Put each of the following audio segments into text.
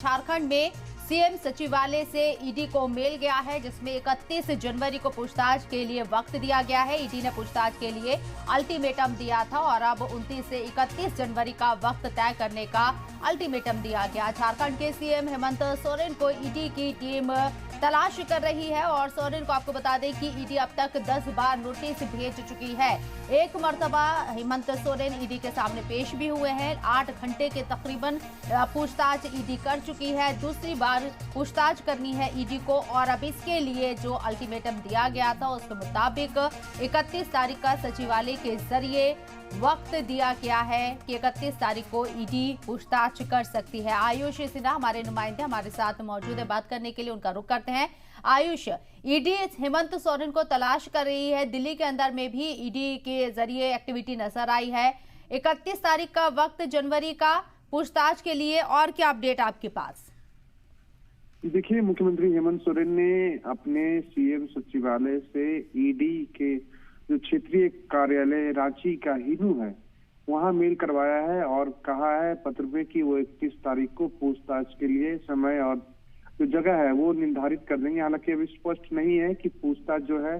झारखंड में सीएम सचिवालय से ईडी को मेल गया है, जिसमें 31 जनवरी को पूछताछ के लिए वक्त दिया गया है। ईडी ने पूछताछ के लिए अल्टीमेटम दिया था और अब 29 से 31 जनवरी का वक्त तय करने का अल्टीमेटम दिया गया। झारखंड के सीएम हेमंत सोरेन को ईडी की टीम तलाश कर रही है और सोरेन को आपको बता दें कि ईडी अब तक 10 बार नोटिस भेज चुकी है। एक मर्तबा हेमंत सोरेन ईडी के सामने पेश भी हुए हैं। 8 घंटे के तकरीबन पूछताछ ईडी कर चुकी है। दूसरी बार पूछताछ करनी है ईडी को और अब इसके लिए जो अल्टीमेटम दिया गया था उसके मुताबिक 31 तारीख का सचिवालय के जरिए वक्त दिया गया है कि 31 तारीख को ईडी पूछताछ कर सकती है। आयुष सिन्हा हमारे नुमाइंदे हमारे साथ मौजूद है, बात करने के लिए उनका रुख करते हैं। आयुष, ईडी हेमंत सोरेन को तलाश कर रही है। दिल्ली के अंदर में भी ईडी के जरिए एक्टिविटी नजर आई है। 31 तारीख का वक्त जनवरी का पूछताछ के लिए, और क्या अपडेट आपके पास? देखिए, मुख्यमंत्री हेमंत सोरेन ने अपने सीएम सचिवालय से ईडी के जो क्षेत्रीय कार्यालय रांची का हिनू है वहां मेल करवाया है और कहा है पत्र में कि वो 31 तारीख को पूछताछ के लिए समय और जो जगह है वो निर्धारित कर देंगे। हालांकि अभी स्पष्ट नहीं है कि पूछताछ जो है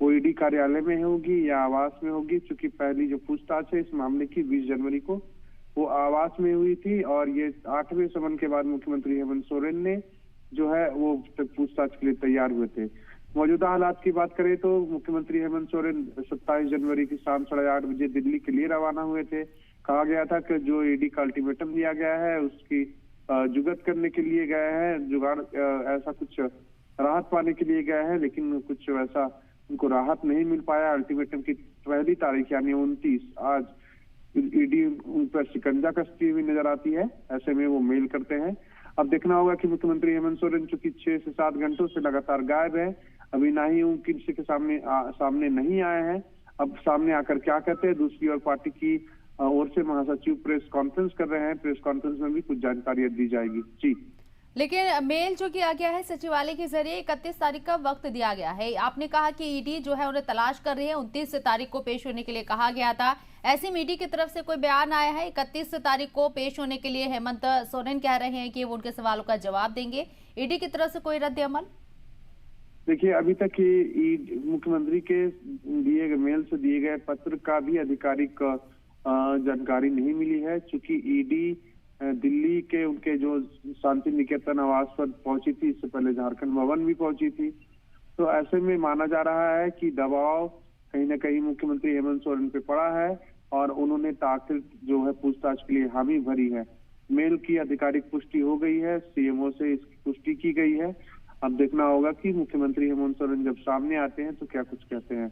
वो ईडी कार्यालय में होगी या आवास में होगी, क्योंकि पहली जो पूछताछ है इस मामले की 20 जनवरी को वो आवास में हुई थी और ये 8वें समन के बाद मुख्यमंत्री हेमंत सोरेन ने जो है वो पूछताछ के लिए तैयार हुए थे। मौजूदा हालात की बात करें तो मुख्यमंत्री हेमंत सोरेन 27 जनवरी की शाम 8:30 बजे दिल्ली के लिए रवाना हुए थे। कहा गया था कि जो ईडी का अल्टीमेटम दिया गया है उसकी जुगत करने के लिए गए हैं, जुगाड़ ऐसा कुछ राहत पाने के लिए गए हैं, लेकिन कुछ वैसा उनको राहत नहीं मिल पाया। अल्टीमेटम की पहली तारीख यानी 29 आज ईडी उन पर शिकंजा कसती हुई नजर आती है। ऐसे में वो मेल करते हैं। अब देखना होगा कि मुख्यमंत्री हेमंत सोरेन चूंकि 6 से 7 घंटों से लगातार गायब है, अभी ना ही वो किसी के सामने नहीं आए हैं। अब सामने आकर क्या कहते हैं। दूसरी ओर पार्टी की ओर से महासचिव प्रेस कॉन्फ्रेंस कर रहे हैं। प्रेस कॉन्फ्रेंस में भी कुछ जानकारी दी जाएगी। जी, लेकिन मेल जो किया गया है सचिवालय के जरिए 31 तारीख का वक्त दिया गया है। आपने कहा कि ईडी जो है उन्हें तलाश कर रही है। 29 तारीख को पेश होने के लिए कहा गया था। ऐसे में ईडी की तरफ से कोई बयान आया है? 31 तारीख को पेश होने के लिए हेमंत सोरेन कह रहे हैं कि वो उनके सवालों का जवाब देंगे। ईडी की तरफ से कोई रद्द अमल? देखिए, अभी तक ये मुख्यमंत्री के दिए गए मेल से दिए गए पत्र का भी आधिकारिक जानकारी नहीं मिली है, चूंकि ईडी दिल्ली के उनके जो शांति निकेतन आवास पर पहुंची थी, इससे पहले झारखंड भवन भी पहुंची थी। तो ऐसे में माना जा रहा है कि दबाव कहीं ना कहीं मुख्यमंत्री हेमंत सोरेन पे पड़ा है और उन्होंने ताखिर जो है पूछताछ के लिए हामी भरी है। मेल की आधिकारिक पुष्टि हो गई है, सीएमओ से इसकी पुष्टि की गई है। अब देखना होगा कि मुख्यमंत्री हेमंत सोरेन जब सामने आते हैं तो क्या कुछ कहते हैं।